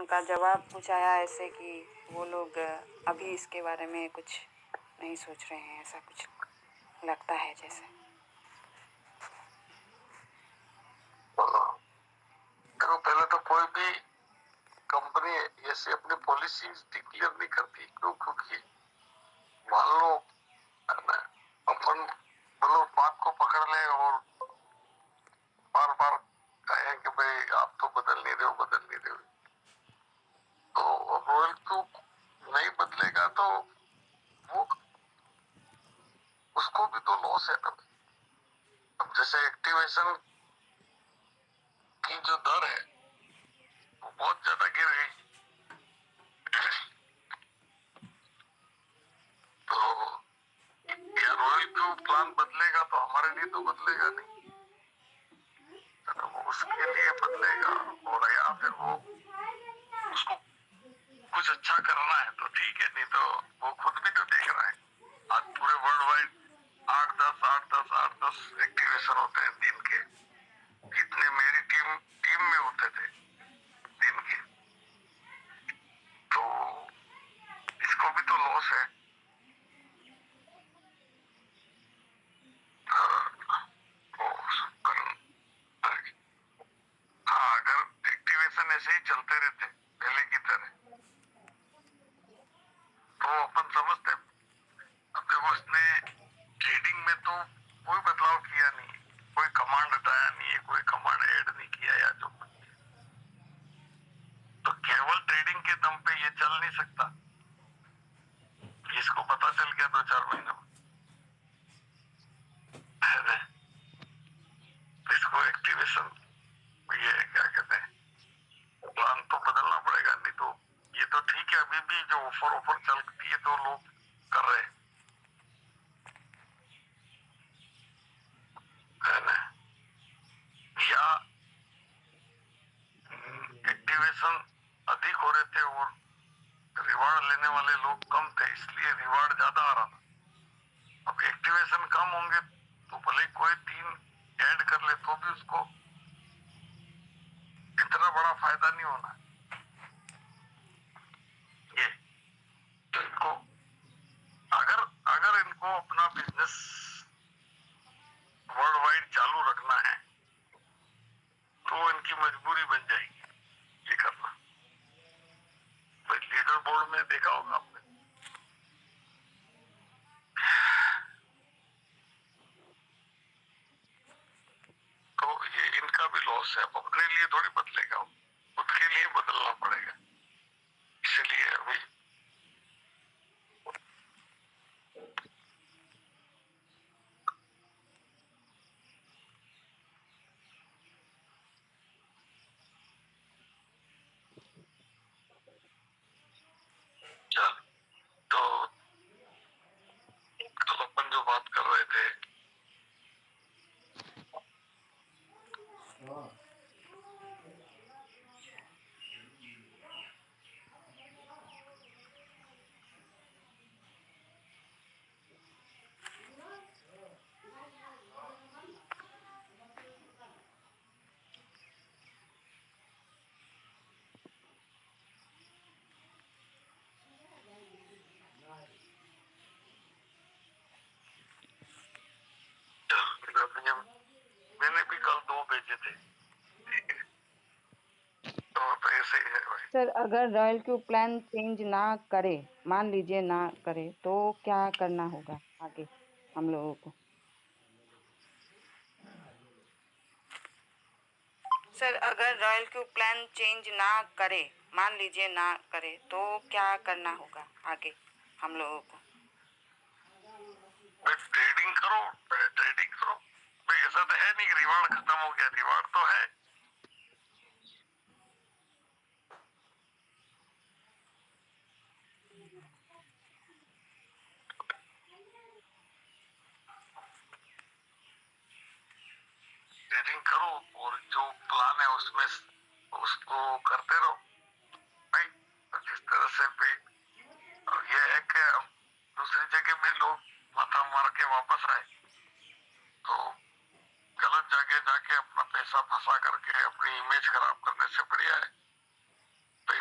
उनका जवाब कुछ आया ऐसे कि वो लोग अभी इसके बारे में कुछ नहीं सोच रहे हैं, ऐसा कुछ लगता है जैसे। देखो, पहले तो कोई भी कंपनी ऐसे अपनी पॉलिसी डिक्लेयर नहीं करती, क्यों? क्योंकि मान लो अपन मतलब बात को पकड़ ले और बार बार कहें कि भाई आप तो बदल नहीं रहे हो, बदल नहीं रहे हो, तो रॉयल क्यू नहीं बदलेगा तो वो उसको भी तो लॉस है ना। अब जैसे एक्टिवेशन की जो दर है वो बहुत ज्यादा गिर गई, तो क्या रॉयल क्यू प्लान बदलेगा तो हमारे लिए तो बदलेगा नहीं, तो वो उसके लिए बदलेगा। और या फिर वो उसको कुछ अच्छा करना है तो ठीक है, नहीं तो वो खुद भी तो देख रहा है। आज पूरे वर्ल्ड वाइड 8-10 एक्टिवेशन होते हैं दिन के, जितने मेरी टीम में होते थे दिन के, तो इसको भी तो लॉस है। हाँ, अगर एक्टिवेशन ऐसे ही चलते रहते पहले की तरह तो अपन समझते। अब देखो, उसने ट्रेडिंग में तो कोई बदलाव किया नहीं, कोई कमांड हटाया नहीं है, कोई कमांड ऐड नहीं किया, या जो तो केवल ट्रेडिंग के दम पे ये चल नहीं सकता। इसको पता चल गया 2-4 महीनों में, इसको एक्टिवेशन ये क्या कहते हैं, प्लान तो बदलना पड़ेगा। नहीं तो ये तो ठीक है, अभी भी जो ऑफर चलती है तो लोग कर रहे है ना। या एक्टिवेशन अधिक हो रहे थे और रिवार्ड लेने वाले लोग कम थे, इसलिए रिवार्ड ज्यादा आ रहा था। अब एक्टिवेशन कम होंगे तो भले कोई 3 ऐड कर ले तो भी उसको इतना बड़ा फायदा नहीं होना। ये तो इनको अगर अगर इनको अपना बिजनेस वर्ल्ड वाइड चालू रखना है तो इनकी मजबूरी बन जाएगी ये करना। भाई लीडर बोर्ड में देखा होगा आपने, तो ये इनका भी लॉस है। अब अपने लिए थोड़ी बदलेगा, खुद के लिए बदलना पड़ेगा। इसलिए अभी चल, तो कल अपन जो बात कर रहे थे, मैंने भी कल 2 भेजे थे, तो ऐसे ही है भाई। सर, अगर रॉयल क्यू प्लान चेंज ना करे, मान लीजिए ना करे, तो क्या करना होगा आगे हम लोगों को? सर, अगर रॉयल क्यू प्लान चेंज ना करे, मान लीजिए ना करे, तो क्या करना होगा आगे हम लोगों को? ट्रेडिंग करो, ट्रेडिंग करो भाई। ऐसा तो है नहीं कि रिवार्ड खत्म हो गया, रिवार्ड तो है। ट्रेडिंग करो और जो प्लान है उसमें उसको करते रहो भाई। जिस तरह से भी ये है कि दूसरी जगह भी लोग माथा मार के वापस आए, तो गलत जगह जाके अपना पैसा फंसा करके अपनी इमेज खराब करने से बढ़िया है भाई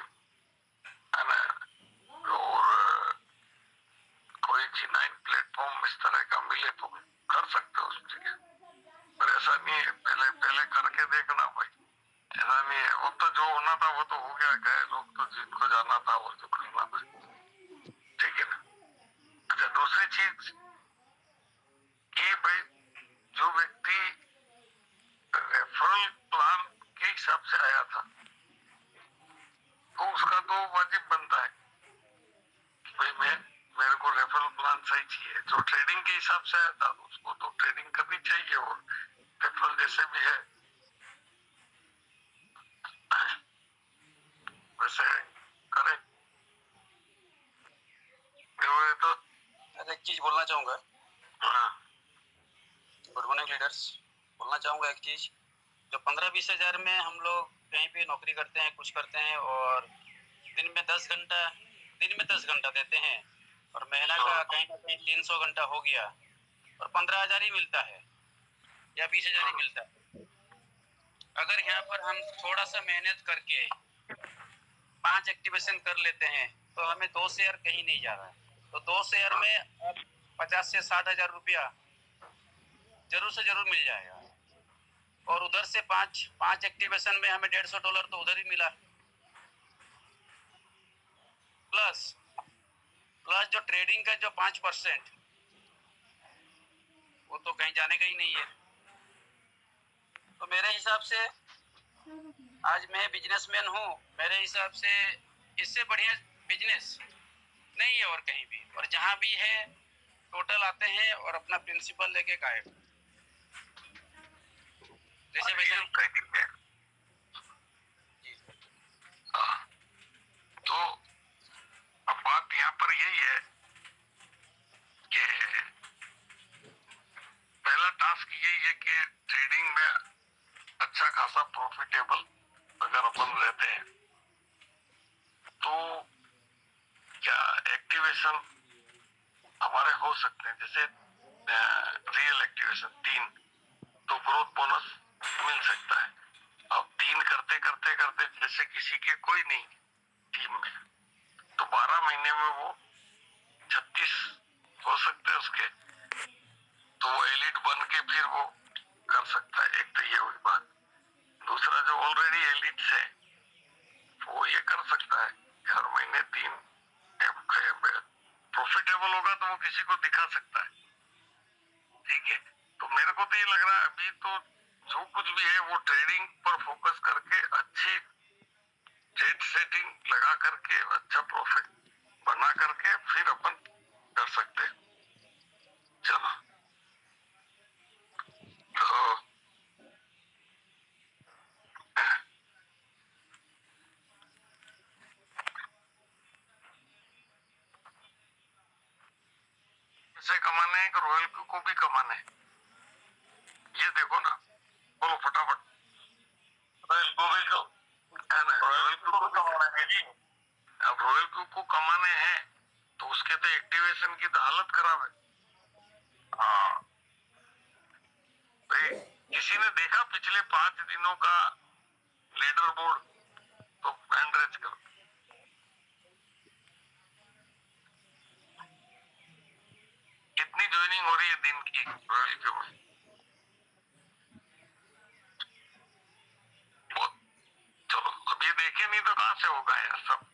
होना था वो तो हो गया, गए लोग तो जिनको जाना था वो जो करना था, ठीक है ना। अच्छा, दूसरी चीज कि भाई जो व्यक्ति रेफरल प्लान के हिसाब से आया था तो उसका तो वाजिब बनता है कि भाई मेरे को रेफरल प्लान सही चाहिए। जो ट्रेडिंग के हिसाब से आया था उसको तो ट्रेडिंग करनी चाहिए और रेफरल जैसे भी है वैसे करे। तो एक चीज बोलना चाहूंगा, हाँ, गुड मॉर्निंग लीडर्स। बोलना चाहूंगा एक चीज, जो 15-20 हजार में हम लोग कहीं पे नौकरी करते हैं, कुछ करते हैं और दिन में 10 घंटा देते हैं और महीना का कहीं ना कहीं 300 घंटा हो गया और 15,000 ही मिलता है या 20,000 ही मिलता है। अगर यहाँ पर हम थोड़ा सा मेहनत करके 5 एक्टिवेशन कर लेते हैं तो हमें 2 शेयर कहीं नहीं जा रहा है। तो 2 शेयर में अब 50 से 60,000 रुपया जरूर से जरूर मिल जाएगा और उधर से पांच एक्टिवेशन में हमें $150 तो उधर ही मिला। प्लस जो ट्रेडिंग का जो 5% वो तो कहीं जाने का ही नहीं है। तो मेरे हिसाब से आज मैं बिजनेसमैन हूँ, मेरे हिसाब से इससे बढ़िया बिजनेस नहीं है और कहीं भी, और जहाँ भी है टोटल आते हैं और अपना प्रिंसिपल लेके गायब। जैसे भैया तो अब बात यहाँ पर यही है कि पहला टास्क यही है कि ट्रेडिंग में अच्छा खासा प्रॉफिटेबल अगर अपन रहते हैं तो क्या एक्टिवेशन हमारे हो सकते हैं। जैसे रियल एक्टिवेशन 3 तो ग्रोथ बोनस मिल सकता है। अब 3 करते करते करते जैसे किसी के कोई नहीं टीम में तो 12 महीने में वो 36 हो सकते हैं उसके, तो वो एलिट बन के फिर वो कर सकता है। एक तो ये हुई बात। दूसरा जो ऑलरेडी एलिट है वो ये कर सकता है हर महीने 3 प्रॉफिटेबल होगा तो वो किसी को दिखा सकता है, ठीक है। तो मेरे को तो ये लग रहा है अभी तो जो कुछ भी है वो ट्रेडिंग पर फोकस करके अच्छी ट्रेड सेटिंग लगा करके अच्छा प्रॉफिट बना करके फिर अपन कर सकते हैं। चलो तो पैसे कमाने हैं कि रॉयल को भी कमाने हैं, ये देखो ना। बोलो फटाफट। रॉयल को भी है ना, रॉयल को कमाना है जी। अब रॉयल को कमाने हैं तो उसके तो एक्टिवेशन की तो हालत खराब है। हाँ भाई, किसी ने देखा पिछले 5 दिनों का लीडर बोर्ड तो एंड्रेज कर कितनी ज्वाइनिंग हो रही है दिन की रॉयल के में। चलो अब ये देखे नहीं तो कहां से होगा यार सब,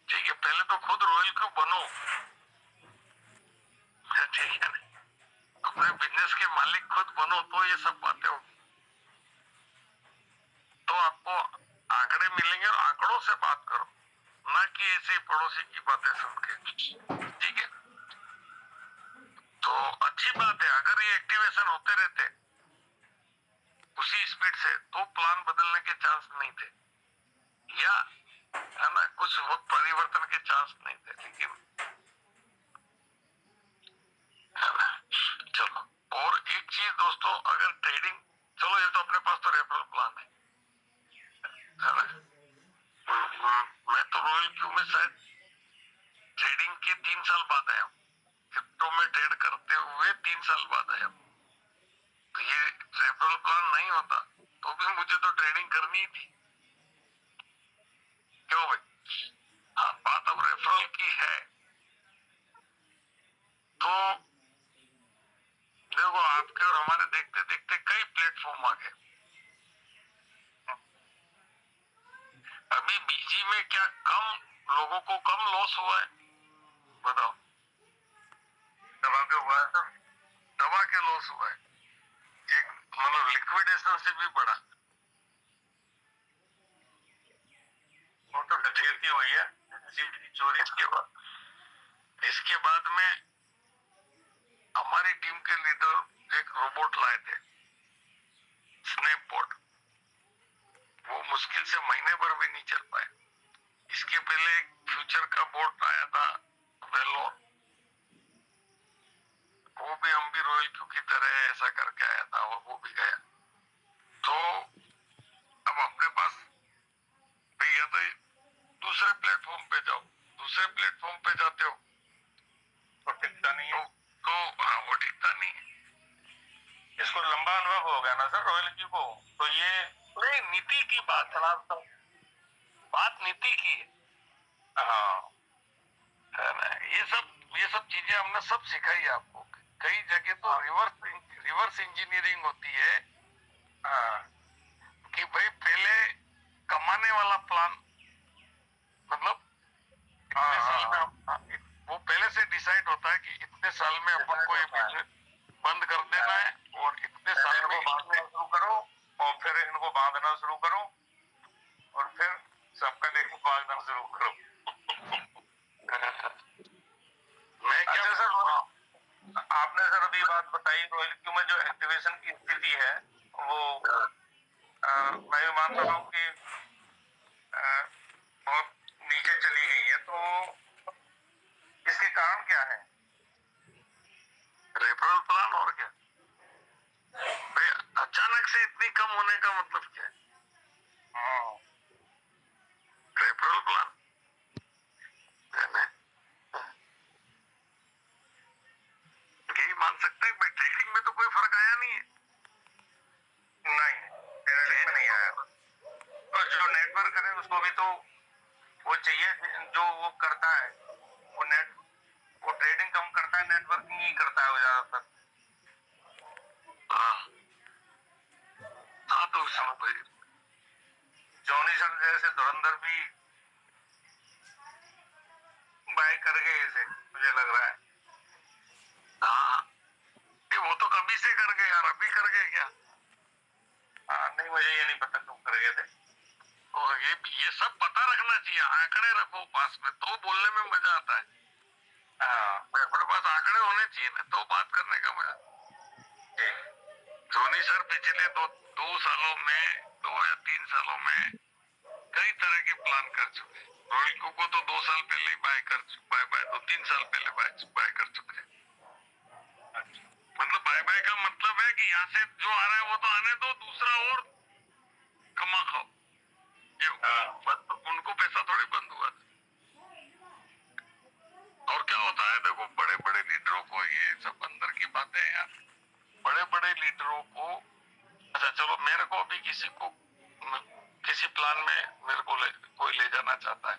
ठीक है। पहले तो खुद रॉयल क्यों बनो, ठीक है ना। अपने बिजनेस के मालिक खुद बनो तो ये सब बातें होगी। तो आपको आंकड़े मिलेंगे और आंकड़ों से बात करो, ना कि ऐसे ही पड़ोसी की बातें सुन के, ठीक है। तो अच्छी बात है अगर ये एक्टिवेशन होते रहते उसी स्पीड से तो प्लान बदलने के चांस नहीं थे, या है ना कुछ परिवर्तन के चांस नहीं थे, लेकिन है ना। चलो और एक चीज दोस्तों, अगर ट्रेडिंग, चलो ये तो अपने पास तो रेफरल प्लान है ना। मैं तो रॉयल क्यू में शायद ट्रेडिंग के 3 साल बाद आया, क्रिप्टो में ट्रेड करते हुए 3 साल बाद आया। तो ये रेफरल प्लान नहीं होता तो भी मुझे तो ट्रेडिंग करनी ही थी, अभी बीजी में क्या कम लोगों को कम लॉस हुआ है? बताओ। दवा के हुआ है सर, दवा के लॉस हुआ है, एक मतलब लिक्विडेशन से भी बड़ा। वो तो डकैती हुई है चोरी इसके बाद में हमारी टीम के लीडर एक रोबोट लाए थे, स्नैपबॉट। वो मुश्किल से महीने भर भी नहीं चल पाए। इसके पहले एक फ्यूचर का बोट आया था, वेलो। वो भी हम भी रॉयल क्यू की तरह ऐसा करके आया था और वो भी गया। तो अब अपने पास भैया तो दूसरे प्लेटफॉर्म पे जाओ, दूसरे प्लेटफॉर्म पे जाते हो तो टिकता नहीं है। तो हाँ, वो टिकता नहीं है। इसको लंबा अनुभव हो गया ना सर रॉयल क्यू को। तो ये नहीं, नीति की बात है ना, तो बात नीति की है। हाँ, है ना। ये सब चीजें हमने सब सिखाई है आपको। कई जगह तो रिवर्स इंजीनियरिंग होती है। हाँ, कि भाई पहले कमाने वाला प्लान, मतलब इतने साल में वो पहले से डिसाइड होता है कि इतने साल में अपन को ये बिजनेस बंद कर देना है और इतने साल में बांधना शुरू करो और फिर इनको बांधना शुरू करो और फिर सबका देखो बांधना शुरू करो। मैं क्या सर, आपने सर अभी बात बताई रॉयल क्यू में जो एक्टिवेशन की स्थिति है वो मैं भी मानता हूँ कि बहुत नीचे चली गई है। तो इसके कारण क्या है? रेफरल प्लान और क्या भाई, अचानक से इतनी कम होने का मतलब क्या है? रेफरल प्लान यही मान सकते हैं भाई, ट्रेडिंग में तो कोई फर्क आया नहीं है। नहीं, ट्रेडिंग में नहीं आया। और जो नेटवर्क है उसको भी तो वो चाहिए, जो वो करता है वो ट्रेडिंग कम करता है, नेटवर्किंग ही करता है वो ज्यादातर। हाँ हाँ, तो जॉनी सर जैसे धुरंधर भी बाय कर गए इसे, मुझे लग रहा है। हाँ, वो तो कभी से कर गए यार, अभी कर गए क्या? हाँ, नहीं मुझे ये नहीं पता कब कर गए थे। और ये सब पता रखना चाहिए, आंकड़े रखो पास में तो बोलने में मजा आता है। हाँ, मेरे पास आंकड़े होने चाहिए ना, तो बात करने का मजा। धोनी सर पिछले दो सालों में, 2 या 3 सालों में कई तरह के प्लान कर चुके हैं। रोहित को तो 2 साल पहले ही बाय बाय तो 3 साल पहले बाय कर चुके हैं। मतलब बाय का मतलब है कि यहाँ से जो आ रहा है वो तो आने दो, दूसरा और कमा खाओ। ये बस, तो उनको पैसा थोड़ी बंद हुआ। और क्या होता है देखो, बड़े बड़े लीडरों को ये सब अंदर की बातें हैं यार। बड़े बड़े लीडरों को, अच्छा चलो, मेरे को भी किसी प्लान में मेरे को कोई ले जाना चाहता है।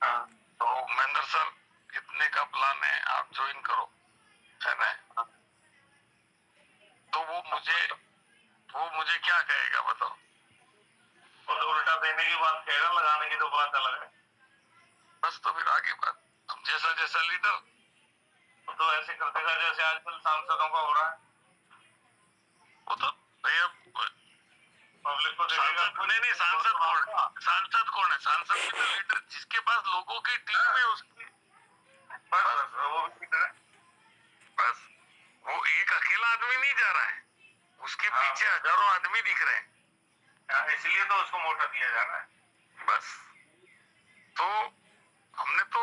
हाँ, तो महेंद्र सर इतने का प्लान है, आप ज्वाइन करो, है ना? तो वो मुझे क्या कहेगा बताओ? वो तो उल्टा देने की बात कहेगा, लगाने की तो बात अलग है। बस, तो फिर आगे बात, अब जैसा जैसा लीडर तो ऐसे कर देगा जैसे आजकल सांसदों का हो रहा है। वो तो भैया पब्लिक को देखेगा। नहीं, सांसद कौन है? सांसद भी तो लीडर, जिसके पास लोगों की टीम है उसकी। बस वो लीडर है। बस, वो एक अकेला आदमी नहीं जा रहा है, उसके पीछे हजारों आदमी दिख रहे हैं, इसलिए तो उसको मोटा दिया जा रहा है। बस, तो हमने तो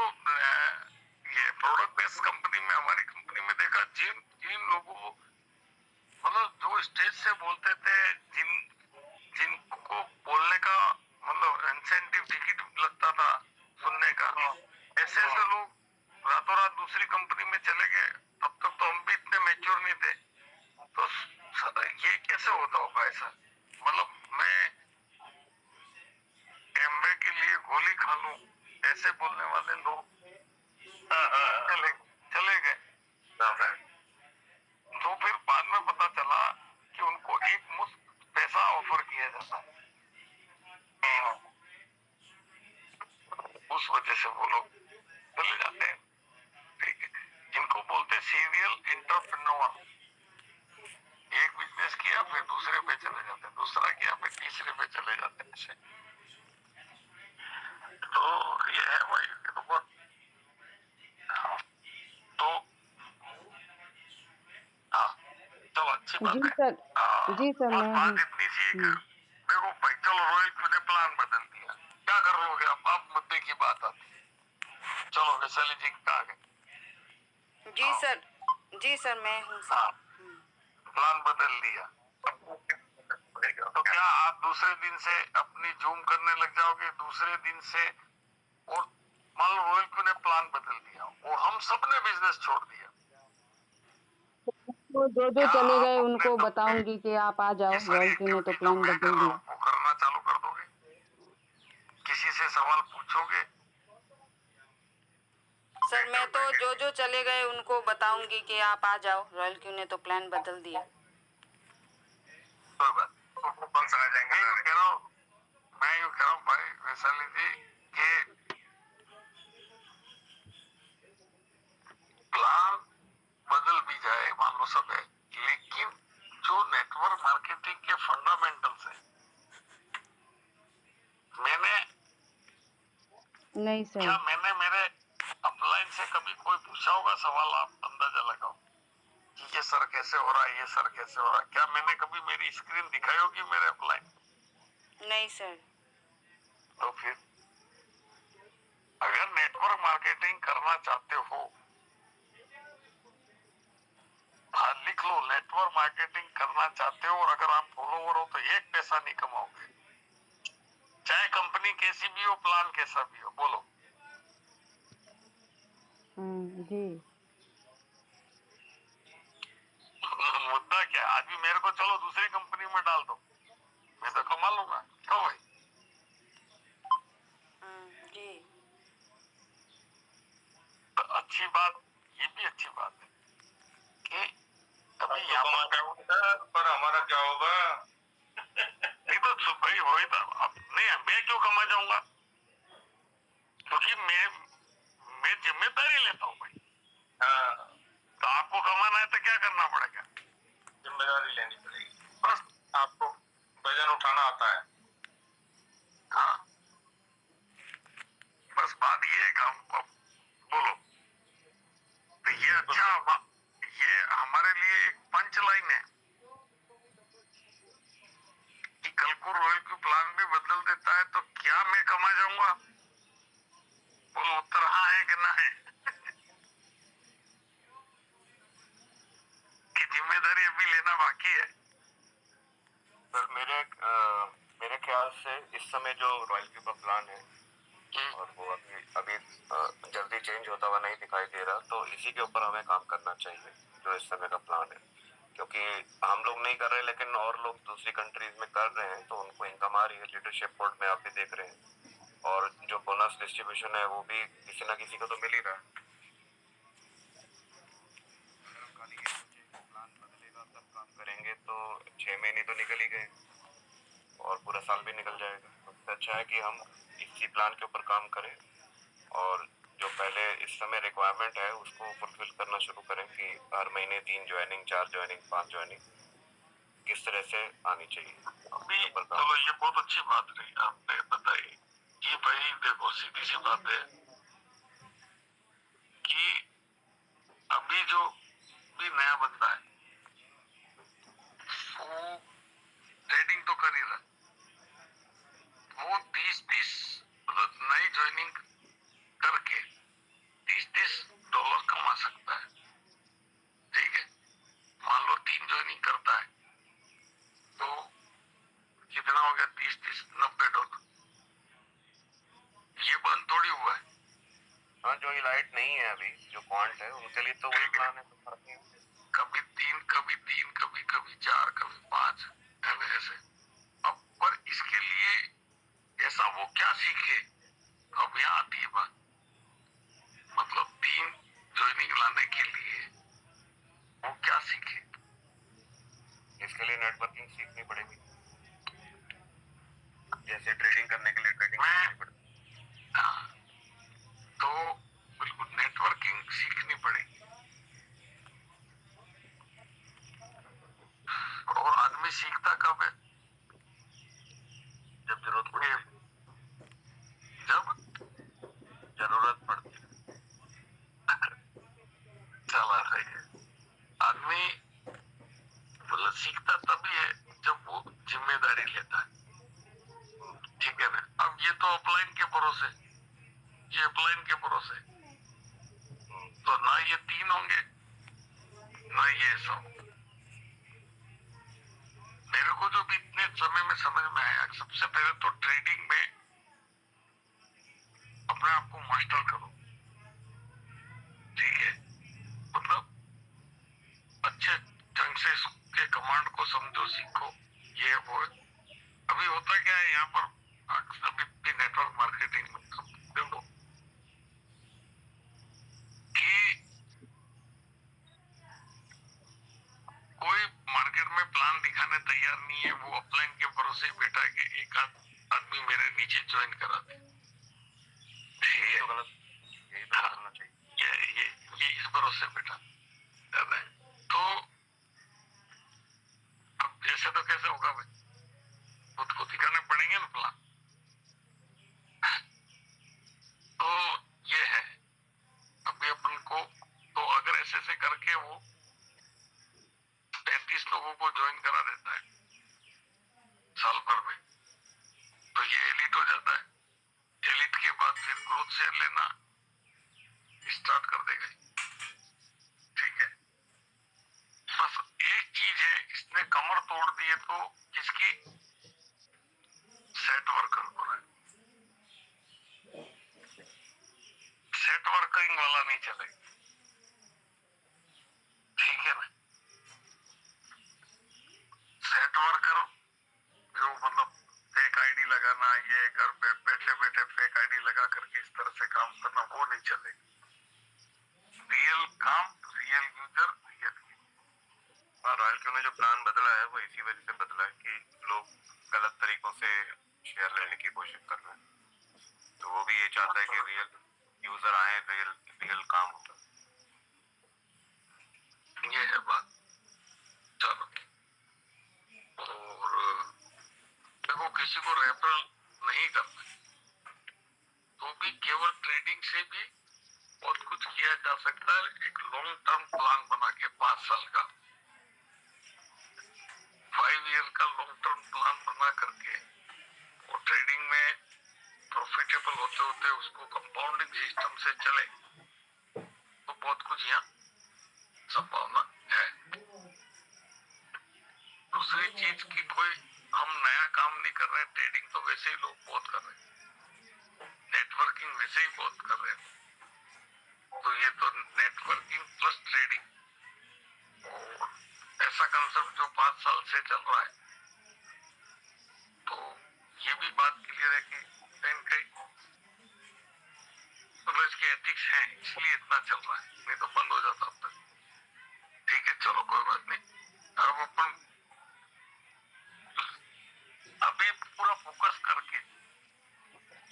ये प्रोडक्ट बेस्ड कंपनी में, हमारी कंपनी में देखा, जिन जिन लोगों, मतलब जो स्टेज से बोलते थे, जिनको बोलने का मतलब इंसेंटिव टिकट लगता था सुनने का, ऐसे ऐसे लोग रातों रात दूसरी कंपनी में चले गए। तब तक तो हम भी इतने मैच्योर नहीं थे। तो ये कैसे होता होगा ऐसा? मतलब मैं एमवे के लिए गोली खा लूं, ऐसे बोलने वाले लोग चले गए। तो फिर बाद में पता चला कि उनको एक मुश्त पैसा ऑफर किया जाता है। बात जी है। सर, हाँ, जी सर बस मैं बात हूँ। इतनी सी है कि हुँ, देखो भाई, चलो रॉयल क्यू ने प्लान बदल दिया, क्या कर लोगे अब मुद्दे की बात आती है। चलो वैशाली जी कहाँ गए? जी सर, जी सर मैं हूँ सर। हाँ, हुँ, प्लान बदल दिया, तो क्या आप दूसरे दिन से अपनी जूम करने लग जाओगे दूसरे दिन से? और मान लो रॉयल क्यू ने प्लान बदल दिया और हम सब ने बिजनेस छोड़ दिया, तो जो क्या चले आप गए अपने उनको दम पे बताऊँगी कि आप आ जाओ, ये सारी रॉयल क्यू ने तो एक्टिविटी जो प्लान मैं कर बदल रहा दिया। हूँ वो करना चालू कर दोगे? किसी से सवाल पूछोगे? सर मैं तो जो चले गए उनको बताऊँगी कि आप आ जाओ, रॉयल क्यू ने तो प्लान बदल दिया। कोई बात नहीं, कौन सा आ जाएंगे? मैं यूँ कह रहा हूँ भाई वैशाली जी कि प्लान बदल भी जाए, मान लो सब है, लेकिन जो नेटवर्क मार्केटिंग के फंडामेंटल्स है, मैंने नहीं सर। क्या मैंने मेरे अपलाइन से कभी कोई पूछा होगा सवाल? आप अंदाजा लगाओ कि ये सर कैसे हो रहा है, ये सर कैसे हो रहा है। क्या मैंने कभी मेरी स्क्रीन दिखाई होगी मेरे अपलाइन? नहीं सर। तो फिर अगर नेटवर्क मार्केटिंग करना चाहते हो, हाँ लिख लो, नेटवर्क मार्केटिंग करना चाहते हो और अगर आप फॉलोवर हो तो एक पैसा नहीं कमाओगे, चाहे कंपनी कैसी भी हो, प्लान कैसा भी हो। बोलो जी। मुद्दा क्या है? आज भी मेरे को चलो दूसरी कंपनी में डाल दो, मैं तो कमा लूंगा, क्यों भाई? जी। तो अच्छी बात, ये भी अच्छी बात है कि अभी यहाँ पर हमारा क्या होगा? नहीं तो भाई वही था, अब नहीं मैं क्यों कमा जाऊंगा? क्योंकि मैं जिम्मेदारी लेता हूँ भाई। हाँ, तो आपको कमाना है तो क्या करना पड़ेगा? जिम्मेदारी लेनी पड़ेगी, बस आपको वजन उठाना आता है। हाँ, बस बात ये है कि हम बोलो, तो ये अच्छा, ये हमारे लिए एक पंच लाइन है कि कल को रॉयल क्यू प्लान भी बदल देता है तो क्या मैं कमा जाऊंगा? बोलो उत्तर हाँ है कि ना है? कि जिम्मेदारी अभी लेना बाकी है? सर मेरे ख्याल से इस समय जो रॉयल क्यू का प्लान है और वो अभी अभी जल्दी चेंज होता हुआ नहीं दिखाई दे रहा, तो इसी के ऊपर हमें काम करना चाहिए जो इस समय का प्लान है। क्योंकि हम लोग नहीं कर रहे लेकिन और लोग दूसरी कंट्रीज में कर रहे हैं, तो उनको इनकम आ रही है, लीडरशिप बोर्ड में आप भी देख रहे हैं, और जो बोनस डिस्ट्रीब्यूशन है वो भी किसी ना किसी को तो मिल ही रहा है। खाली ये सोचे कि प्लान बदलेगा तब काम करेंगे तो 6 महीने तो निकल ही गए और पूरा साल भी निकल जाएगा। तो अच्छा है कि हम इसी प्लान के ऊपर काम करें और जो पहले इस समय रिक्वायरमेंट है उसको फुलफिल करना शुरू करें कि हर महीने 3 ज्वाइनिंग, 4 ज्वाइनिंग, 5 ज्वाइनिंग किस तरह से आनी चाहिए। अभी चलो ये बहुत अच्छी बात रही आपने बताई कि भाई देखो सीधी सी बात है कि अभी जो भी नया बंदा है वो ट्रेडिंग तो कर ही रहा है, वो 30-30 मतलब नई ज्वाइनिंग करके 30-30 डॉलर कमा सकता है। ठीक है, मान लो 3 ज्वाइनिंग करता है तो कितना हो गया? 30-30 $90। ये बंद थोड़ी हुआ है। हाँ, जो इलाइट नहीं है अभी, जो क्वांट है उनके लिए तो वही प्लान है, तो फर्क नहीं। कभी 3, कभी 3, कभी 4, कभी 5 ऐसे। अब पर इसके लिए ऐसा वो क्या सीखे? अब यहाँ आती है बात, मतलब 3 ज्वाइनिंग लाने के लिए वो क्या सीखे? इसके लिए नेटवर्किंग सीखनी पड़ेगी, जैसे ट्रेडिंग करने के लिए ट्रेडिंग सीखनी पड़ेगी। हाँ, तो बिल्कुल नेटवर्किंग सीखनी पड़ेगी। और आदमी सीखता कब है? जब जरूरत पड़े, जब अपलाइन के भरोसे, ये अपलाइन के भरोसे, तो ना ये 3 होंगे ना ये ऐसा होगा। मेरे को जो भी इतने समय में समझ में आया, सबसे पहले तो ट्रेडिंग में अपने आप को मास्टर करो, ठीक है, मतलब अच्छे ढंग से इसके कमांड को समझो, सीखो, ये वो। अभी होता क्या है यहाँ पर, अभी भी नेटवर्क मार्केटिंग में देखो कि कोई मार्केट में प्लान दिखाने तैयार नहीं है, वो अपलाइन के भरोसे ही बैठा है कि एक आदमी मेरे नीचे ज्वाइन करा दे। ये तो गलत, यही तो करना चाहिए। ये इस भरोसे बैठा है। तो अब जैसे तो कैसे होगा भाई, खुद को दिखाने पड़ेंगे ना प्लान। तो ये है अभी अपन को, तो अगर ऐसे से करके वो 35 लोगों को ज्वाइन करा देता है साल भर में, तो ये एलिट हो जाता है। एलिट के बाद फिर ग्रोथ शेयर लेना स्टार्ट कर देगा, ठीक है। बस एक चीज है, इसने कमर तोड़ दी है तो किसकी, सेट वर्कर को है। सेट वर्किंग वाला नहीं चलेगा, ठीक है ना। सेट वर्कर जो मतलब फेक आईडी लगाना, ये घर पे बैठे बैठे फेक आईडी लगा करके इस तरह से काम करना, वो नहीं चलेगा। रियल काम, real user, real. Royal Q ने जो प्लान बदला है वो इसी वजह से बदला है कि लोग गलत तरीकों से शेयर लेने की कोशिश कर रहे हैं, तो वो भी ये चाहता है कि रियल यूजर आए, रियल काम होगा। ये है बात। चलो, और देखो किसी को रेफरल नहीं करना, तो भी केवल ट्रेडिंग से भी बहुत कुछ किया जा सकता है। एक लॉन्ग टर्म प्लान बना के 5 साल का, 5 ईयर का लॉन्ग टर्म प्लान बना करके, और ट्रेडिंग में प्रॉफिटेबल होते होते उसको कंपाउंडिंग सिस्टम से चले, तो बहुत कुछ यहाँ संभावना है। दूसरी चीज की कोई हम नया काम नहीं कर रहे, ट्रेडिंग तो वैसे ही लोग बहुत कर रहे हैं, नेटवर्किंग वैसे ही बहुत कर रहे हैं, तो ये तो नेटवर्किंग प्लस ट्रेडिंग, और ऐसा कंसेप्ट जो 5 साल से चल रहा है, तो ये भी बात क्लियर है कि कहीं मतलब इसके एथिक्स हैं, इसलिए इतना चल रहा है, नहीं तो बंद हो जाता अब तक। ठीक है, चलो कोई बात नहीं। अब अपन अभी पूरा फोकस करके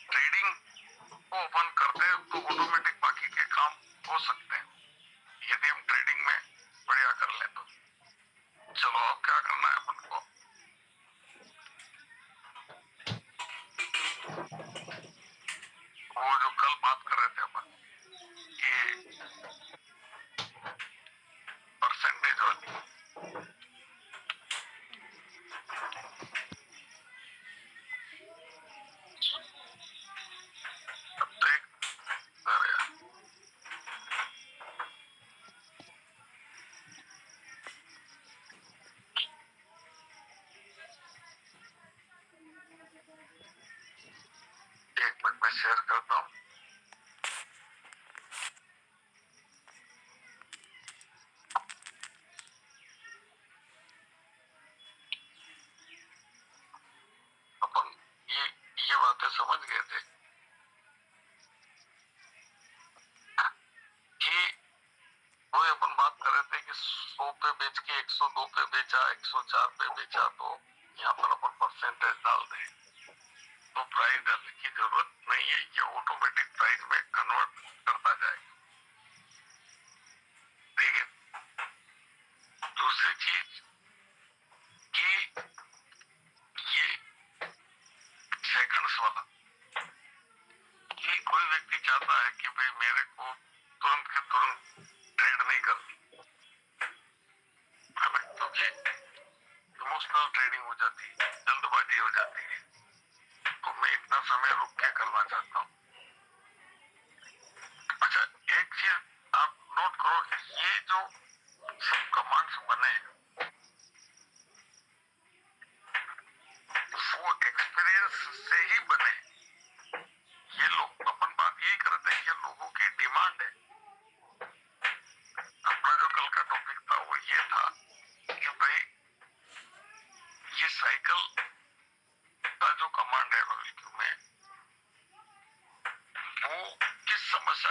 ट्रेडिंग को अपन करते हैं तो ऑटोमेटिक बाकी के काम हो सकते हैं, यदि हम ट्रेडिंग में बढ़िया कर लें तो। चलो अब क्या करना है अपन को, वो जो कल बात कर रहे थे अपन कि परसेंटेज वाली, अब तो एक अरे यार, एक मिनट में शेयर करता हूँ। अपन ये बातें समझ गए थे कि वो अपन बात कर रहे थे कि 100 पे बेच के 102 पे बेचा, 104 पे बेचा, तो यहाँ पर अपन परसेंटेज डाल दें, तो प्राइस डालने की जरूरत नहीं है, ये ऑटोमेटिक प्राइस में कन्वर्ट करता जाएगा, ठीक है। दूसरी चीज कि ये सेकंड्स वाला, कि कोई व्यक्ति चाहता है कि भाई मेरे को तुरंत के तुरंत ट्रेड नहीं करनी, क्योंकि इमोशनल ट्रेडिंग हो जाती है, जल्दबाजी हो जाती है, तो मैं इतना समय रुक के करना चाहता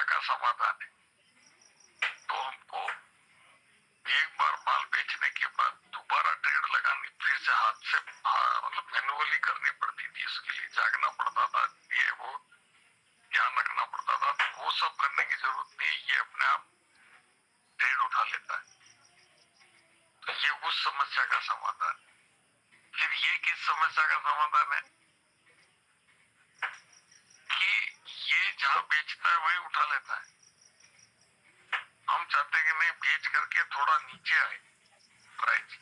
का समाधान है। तो हमको एक बार माल बेचने के बाद दोबारा ट्रेड लगानी, फिर से हाथ से मतलब मैनुअली करनी पड़ती थी, उसके लिए जागना पड़ता था, ये वो ध्यान रखना पड़ता था। तो वो सब करने की जरूरत नहीं है, ये अपने आप ट्रेड उठा लेता है। तो ये उस समस्या का समाधान। फिर ये किस समस्या का समाधान है कि ये जहां बेचता है वही उठा लेता है। हम चाहते हैं कि नहीं, बेच करके थोड़ा नीचे आए प्राइस,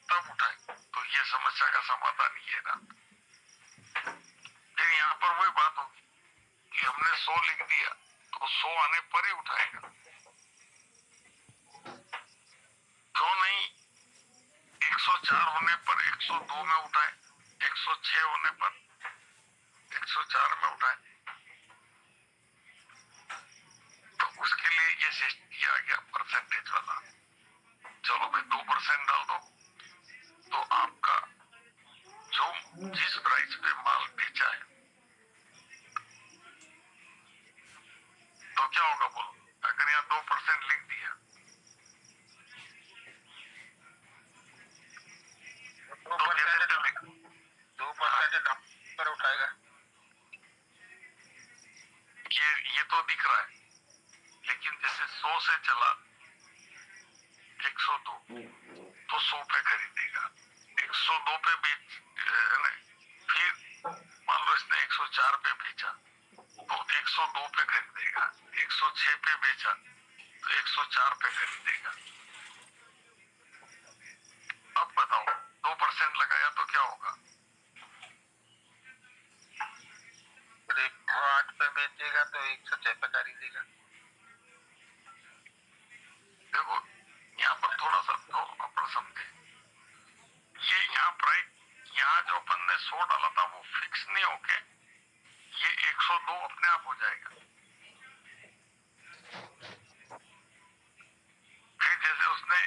तब उठाए। तो ये समस्या का समाधान ये ना। फिर यहाँ पर वही बात होगी कि हमने 100 लिख दिया तो 100 आने पर ही उठाएगा, क्यों नहीं 104 होने पर 102 में उठाए, 106 होने पर 104 में उठाए। तो उसके लिए ये सिस्टम किया गया परसेंटेज वाला। चलो भाई 2% डाल दो, तो आपका जो जिस प्राइस पे माल बेचा है तो क्या होगा बोलो। अगर यहाँ 2% लिख दिया, 2% पर उठाएगा। ये तो दिख रहा है, लेकिन जैसे 100 से चला 102 तो 100 पे खरीदेगा, 102 पे बेच फिर मान लो इसने 104 पे बेचा तो 102 पे खरीदेगा, 106 पे बेचा तो 104 पे खरीदेगा। अब बताओ 2% लगाया तो क्या होगा। 108 पे बेचेगा तो 106 पे खरीदेगा। देखो यहाँ पर थोड़ा सा तो अपन समझे, ये यहाँ प्राइस, यहाँ जो अपन ने 100 डाला था वो फिक्स नहीं होके ये 102 अपने आप हो जाएगा। फिर जैसे उसने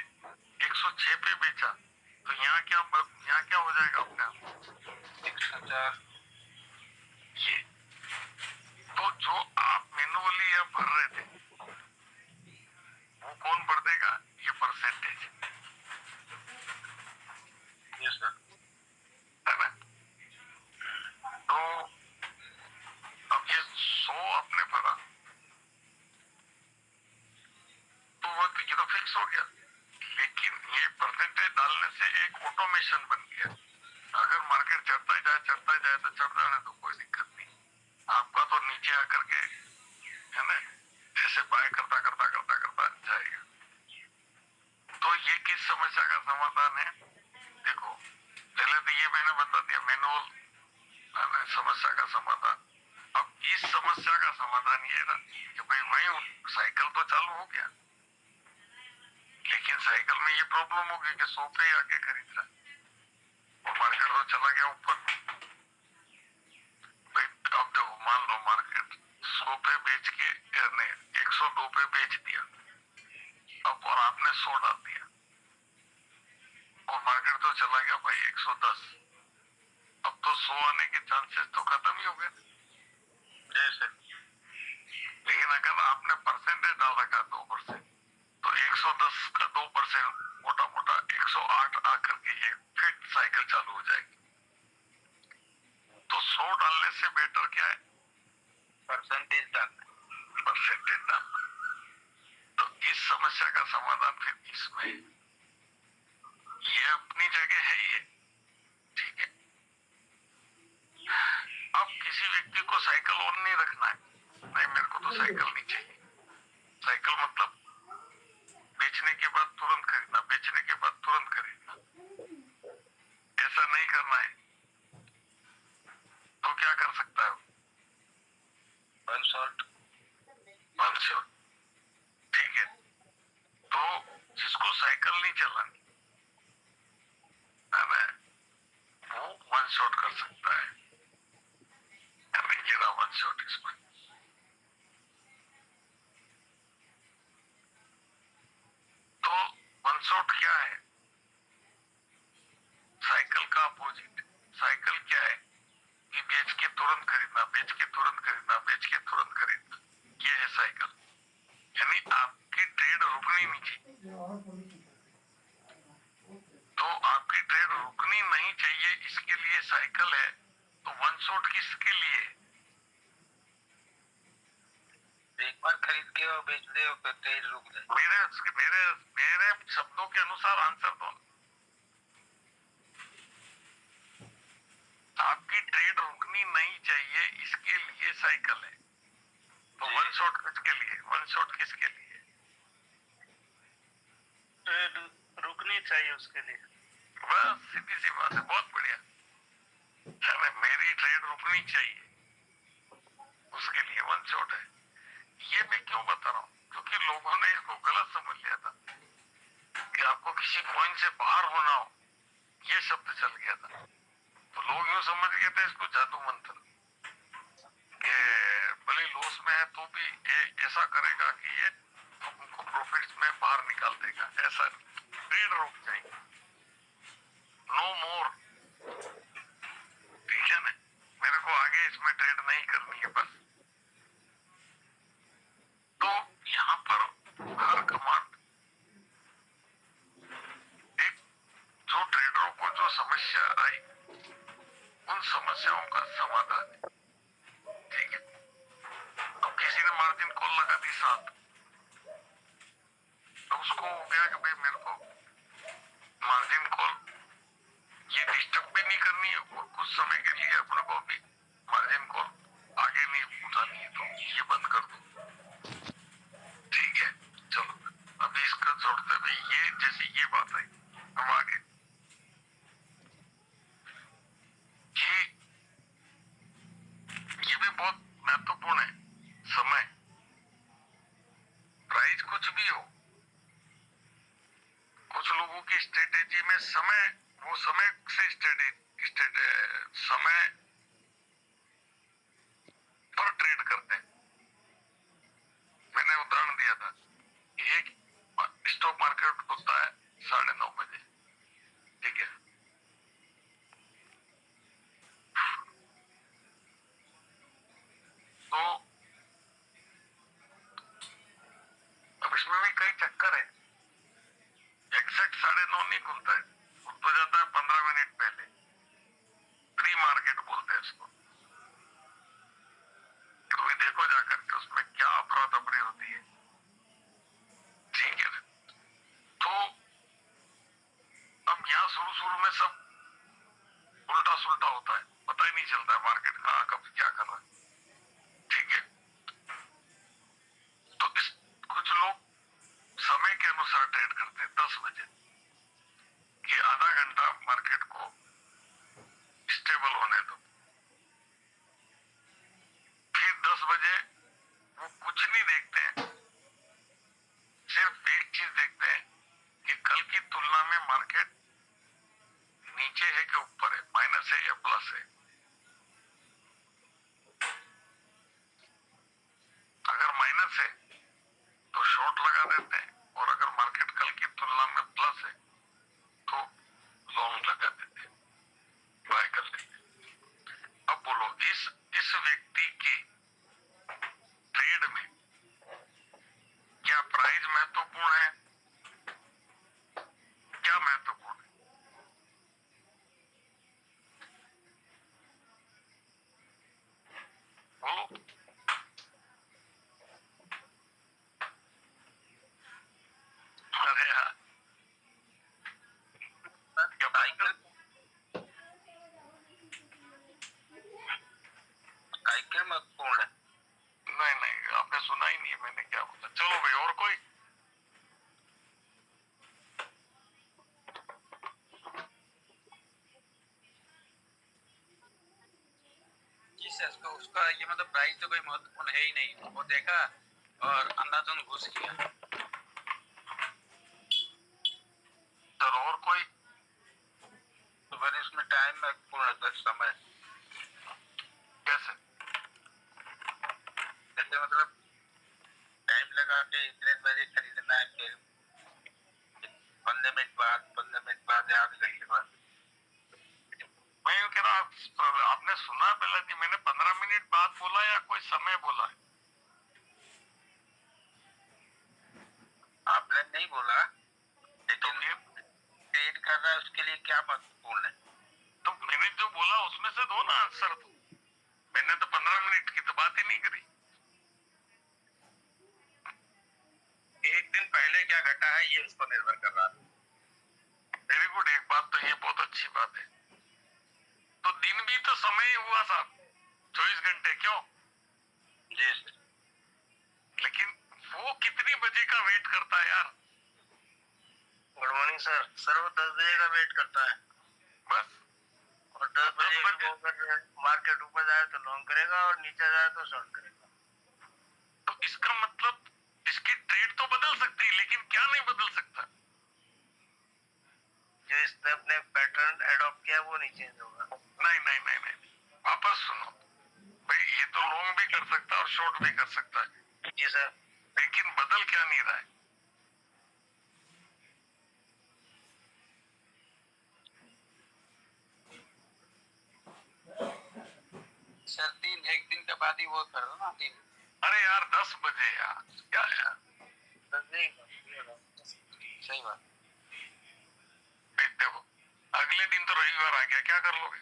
106 पे बेचा तो यहाँ क्या हो जाएगा अपने आप 104। ये। तो जो आप मैनुअली यहाँ भर रहे थे वो कौन भर देगा, ये परसेंटेज, यस सर। है ना। तो अब ये 100 आपने भरा तो ये तो फिक्स हो गया, लेकिन ये परसेंटेज डालने से एक ऑटोमेशन बन गया। अगर मार्केट चढ़ता जाए तो चढ़ जाने तो कोई दिक्कत नहीं, आपका तो नीचे आकर के है ना ऐसे बाय करता करता करता करता जाएगा। तो ये किस समस्या का समाधान है, देखो पहले तो ये मैंने बता दिया मैनुअल समस्या का समाधान। अब इस समस्या का समाधान ये ना कि भाई वही साइकिल तो चालू हो गया, लेकिन साइकिल में ये प्रॉब्लम हो गई कि 100 पे आके खरीद रहा है और मार्केट तो चला गया ऊपर। भाई अब देखो मान लो मार्केट 100 पे बेच के 102 पे बेच दिया, अब और आपने 100 डाल दिया और मार्केट तो चला गया भाई 110, अब तो 100 आने के चांसेस तो खत्म ही हो गए। लेकिन अगर आपने परसेंटेज डाल रखा 2% तो 110 का 2% मोटा मोटा 108 आकर के ये फिर साइकिल चालू हो जाएगी। तो 100 डालने से बेटर क्या है, परसेंटेज डालना। परसेंटेज डालना। तो इस समस्या का समाधान फिर इसमें ये अपनी जगह है, ये ठीक है। अब किसी व्यक्ति को साइकिल ऑन नहीं रखना है, नहीं मेरे को तो साइकिल नहीं चाहिए, साइकिल मतलब बेचने के बाद तुरंत खरीदना, बेचने के बाद तुरंत खरीदना, ऐसा नहीं करना है। तो क्या कर सकता है, वन शॉट। ठीक है। तो जिसको साइकिल नहीं चलानी है ना वो 1 शॉट कर सकता है, ये रहा 1 शॉट इसमें। तो 1 शॉट क्या है, साइकिल का अपोजिट। साइकिल क्या है कि बेच के तुरंत खरीदना, बेच के तुरंत खरीदना, बेच के तुरंत खरीदना, ये है साइकिल। और खरीद के और बेच दे और फिर ट्रेड रुक जाए। मेरे मेरे शब्दों के अनुसार आंसर दो। आपकी ट्रेड रुकनी नहीं चाहिए, इसके लिए साइकिल है। तो वन शॉट किसके लिए, वन शॉट किसके लिए? ट्रेड रुकनी चाहिए उसके लिए। बस सीधी सी बात है, बहुत बढ़िया। अरे मेरी ट्रेड रुकनी चाहिए, उसके लिए वन शॉट है। ये मैं क्यों बता रहा हूँ? क्योंकि लोगों ने इसको गलत समझ लिया था कि आपको किसी कॉइन से बाहर होना हो, ये शब्द चल गया था। तो लोग यूं समझ गए थे इसको जादू मंत्र, कि भले लॉस में है तो भी ऐसा करेगा कि ये हमको प्रॉफिट्स में बाहर निकाल देगा। ऐसा ट्रेड रोक जाएगी, नो मोर, ठीक है ना? मेरे को आगे इसमें ट्रेड नहीं करनी है बस। तो यहाँ पर हर कमांड एक, जो ट्रेडरों को जो समस्या आई उन समस्याओं का समाधान है, ठीक है? अब किसी ने मार्जिन कॉल लगा दी 7, तो उसको हो गया कि भाई मेरे को मार्जिन कॉल ये डिस्टर्ब भी नहीं करनी है और कुछ समय के लिए अपने को भी मार्जिन कॉल आगे नहीं उठानी है, तो ये बंद कर दो, ठीक है? चलो अभी इसका जोड़ते भाई, ये जैसे ये बात है, अब आगे ये भी बहुत महत्वपूर्ण है। समय, प्राइस कुछ भी हो, कुछ लोगों की स्ट्रेटेजी में समय, वो समय से समय पर ट्रेड करते हैं। मैंने उदाहरण दिया था कि एक स्टॉक मार्केट होता है 9:30 बजे, ठीक है? तो अब इसमें भी कई चक्कर है, एग्जैक्ट 9:30 नहीं खुलता है, खुल तो जाता है 15 मिनट पहले, प्री मार्केट बोलते हैं इसको। कभी देखो जाकर के उसमें क्या अफरा तफरी होती है, ठीक है? तो अब यहाँ शुरू में सब उल्टा सुल्टा होता है, पता ही नहीं चलता है मार्केट कहाँ कब क्या कर रहा है, ठीक है? तो कुछ लोग समय के अनुसार ट्रेड करते हैं। 10 बजे कि आधा घंटा मार्केट को स्टेबल होने दो, फिर 10 बजे वो कुछ नहीं देखते हैं, सिर्फ एक चीज देखते हैं कि कल की तुलना में मार्केट नीचे है कि ऊपर है, माइनस है या प्लस है। अगर माइनस है तो शॉर्ट लगा देते हैं, और अगर मार्केट कल की तुलना में प्लस है तो लॉन्ग लगा देते हैं, बाय कर लेते हैं। अब बोलो, इस व्यक्ति की ट्रेड में क्या प्राइस महत्वपूर्ण है, क्या महत्वपूर्ण है? बोलो। अरे यार, क्या साइकिल साइकिल महत्वपूर्ण है। नहीं, आपने सुना ही नहीं है मैंने क्या बोला। चलो भाई, और कोई? जिससे उसका ये मतलब प्राइस तो कोई महत्वपूर्ण है ही नहीं, वो देखा और अंधाधुंध घुस गया। चलो और कोई? तो फिर इसमें टाइम महत्वपूर्ण है, समय। कैसे? जैसे मतलब टाइम लगा के इतने बजे खरीदना है, फिर 15 मिनट बाद या आधे घंटे बाद। मैं यूँ कह रहा, आपने सुना पहले कि मैंने 15 मिनट बाद बोला या कोई समय बोला है? आपने नहीं बोला, लेकिन ट्रेड कर रहा है उसके लिए क्या महत्वपूर्ण है? तो मैंने जो बोला उसमें से दो ना आंसर। तो मैंने तो 15 मिनट की तो बात ही नहीं करी। क्या घटा है ये उस पर निर्भर कर रहा था। वेरी गुड, एक बात तो ये बहुत अच्छी बात है। तो दिन भी तो समय ही हुआ साहब, 24 घंटे क्यों? जी सर। लेकिन वो कितनी बजे का वेट करता है यार? Good morning sir. सर वो 10 बजे का वेट करता है बस। और 10 बजे मार्केट ऊपर जाए तो लॉन्ग करेगा और नीचे जाए तो शॉर्ट करेगा। तो इसका मतलब इसकी ट्रेड तो बदल सकती है, लेकिन क्या नहीं बदल सकता? जो इसने अपने पैटर्न एडॉप्ट किया वो नहीं चेंज होगा। नहीं नहीं नहीं नहीं, वापस सुनो भाई, ये तो लॉन्ग भी कर सकता है और शॉर्ट भी कर सकता है। जी सर। लेकिन बदल क्या नहीं रहा है? सर एक दिन के बाद ही वो कर रहा ना दिन। अरे यार 10 बजे यार, क्या यार? सही बात। भाई देखो, अगले दिन तो रविवार आ गया, क्या कर लोगे?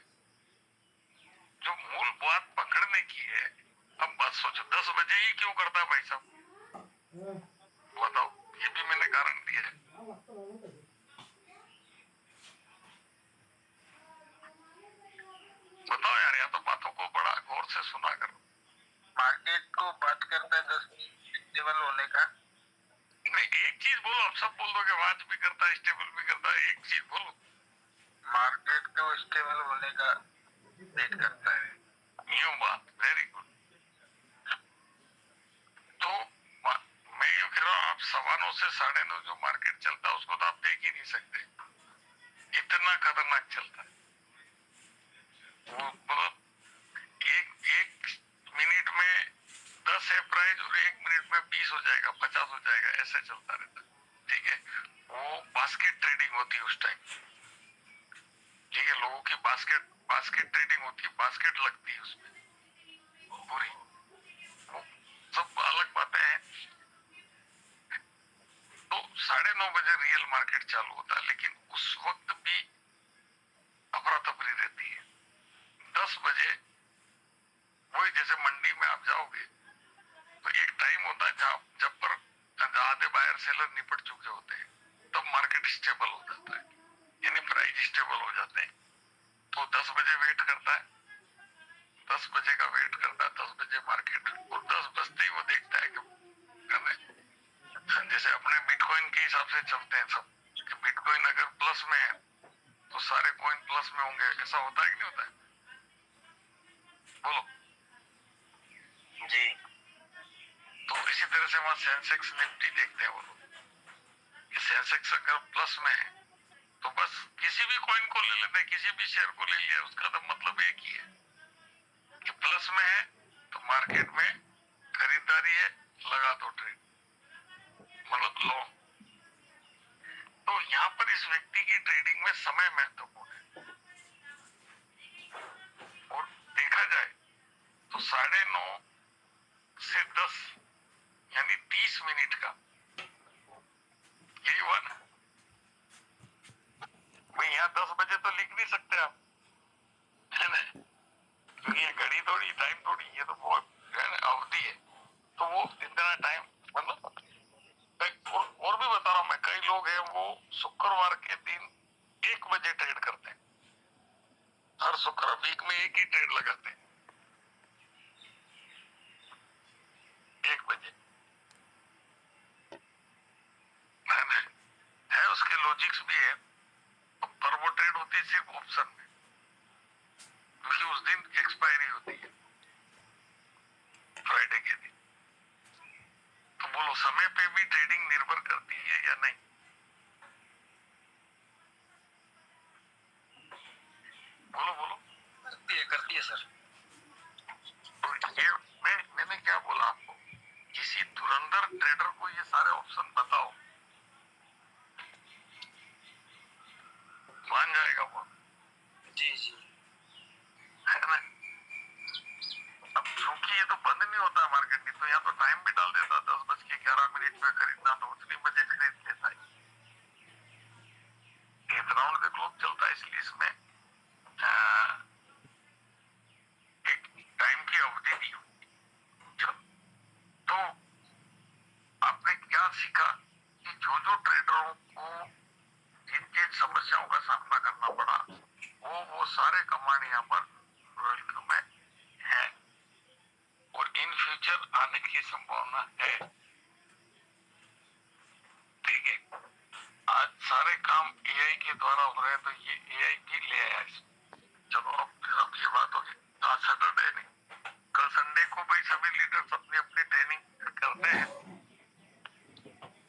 जो मूल बात पकड़ने की है, अब बात सोचो 10 बजे ही क्यों करता है भाई साहब? बताओ, ये भी मैंने कारण दिया है। बताओ यार, या तो बातों को बड़ा गौर से सुना करो। मार्केट को बात करता है 10 स्टेबल होने का। नहीं, एक चीज बोलो, अब सब बोल दोगे वाच भी करता है स्टेबल भी करता है, एक चीज बोलो। मार्केट को स्टेबल होने का वेट करता है। न्यू बात, वेरी गुड। तो मैं ये कह रहा हूँ, आप 9:15 से 9:30 जो मार्केट चलता है उसको तो आप देख ही नहीं सकते, इतना खतरनाक चलता है वो। मतलब एक मिनट में 10 है प्राइस और 1 मिनट में 20 हो जाएगा, 50 हो जाएगा, ऐसे चलता रहता है। ठीक है, वो बास्केट ट्रेडिंग होती है उस टाइम। ठीक है, लोगों की बास्केट ट्रेडिंग होती है, बास्केट लगती है उसमें पूरी, वो सब अलग बातें हैं। तो 9:30 बजे रियल मार्केट चालू होता है, लेकिन उस वक्त भी अफरा तफरी रहती है। 10 बजे वही, जैसे मंडी में आप जाओगे तो एक टाइम होता है जब पर आधे बायर सेलर निपट चुके होते हैं, तब मार्केट स्टेबल हो जाता है, यानी प्राइस स्टेबल हो जाते हैं। तो 10 बजे वेट करता है, 10 बजे का वेट करता है, 10 बजे मार्केट, और 10 बजते ही वो देखता है कि जैसे अपने बिटकॉइन के हिसाब से चलते हैं सब, कि बिटकॉइन अगर प्लस में है तो सारे कॉइन प्लस में होंगे, ऐसा होता है कि नहीं होता है? बोलो जी। तो इसी तरह से वहां सेंसेक्स निफ्टी देखते हैं वो लोग, कि सेंसेक्स अगर प्लस में है तो बस किसी भी कॉइन को ले लेते हैं, किसी भी शेयर को ले लिया, उसका तो मतलब एक ही है कि प्लस में है तो मार्केट में खरीदारी है, लगा दो ट्रेड, मतलब लो। तो यहाँ पर इस व्यक्ति की ट्रेडिंग में समय महत्वपूर्ण है, और देखा जाए तो 9:30 से 10 यानी 30 मिनट का यही हुआ ना भाई। यहाँ 10 बजे तो लिख नहीं सकते आप, है ना, क्योंकि ये घड़ी थोड़ी, टाइम थोड़ी, ये तो बहुत अवधि है। तो वो इतना टाइम, मतलब और भी बता रहा हूँ मैं, कई लोग हैं वो शुक्रवार के दिन 1 बजे ट्रेड करते हैं, हर शुक्रवार वीक में एक ही ट्रेड लगाते हैं 1 बजे, है उसके लॉजिक्स भी है। पर वो ट्रेड होती है सिर्फ ऑप्शन में, क्योंकि उस दिन एक्सपायरी होती है फ्राइडे के दिन। तो बोलो, समय पे भी ट्रेडिंग निर्भर करती है या नहीं? बोलो बोलो। करती है सर। तो ये मैंने क्या बोला आपको, किसी धुरंधर ट्रेडर को ये सारे ऑप्शन बताओ, मान जाएगा वो, जी जी। है ना। अब क्योंकि ये तो बंद नहीं होता मार्केट, नहीं तो यहाँ तो टाइम भी डाल देता, 10:11 पे खरीदना तो उतनी बजे खरीद लेता है। 8 राउंड का क्लॉक चलता है, इसलिए इसमें एक टाइम की अवधि दी होती है। तो आपने क्या सीखा कि जो जो आने की संभावना है। ठीक है, आज सारे काम एआई के द्वारा हो रहे हैं, तो ये एआई भी ले आया इसमें। चलो अब ये बात होगी। आज सैटरडे नहीं, कल संडे को भाई सभी लीडर्स अपनी अपनी ट्रेनिंग करते हैं।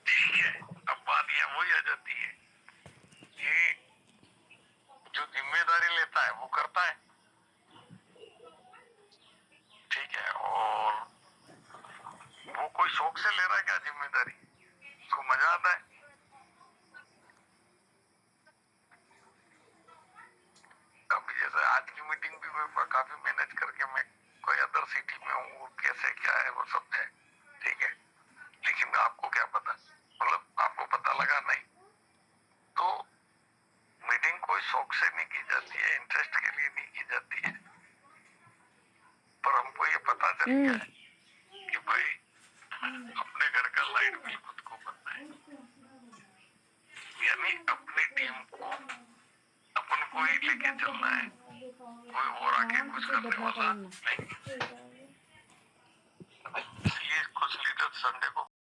ठीक है, अब बात यहाँ वही आ जाती है कि जो जिम्मेदारी लेता है वो करता है। ठीक है, और वो कोई शौक से ले रहा है क्या जिम्मेदारी? उसको मजा आता है। अभी जैसे आज की मीटिंग भी मैं काफी मैनेज करके मैं कोई अदर सिटी में हूँ, कैसे क्या है वो सब है। ठीक है, लेकिन आपको क्या पता, मतलब आपको पता लगा नहीं। तो मीटिंग कोई शौक से नहीं की जाती है, इंटरेस्ट के लिए नहीं की जाती है, पर हमको ये पता चल गया है कि भाई अपने घर का लाइट बिल खुद को भरना है। यानी अपनी टीम को अपन को ही लेके चलना है, कोई और आके कुछ करने वाला नहीं। इसलिए कुछ लीडर संडे को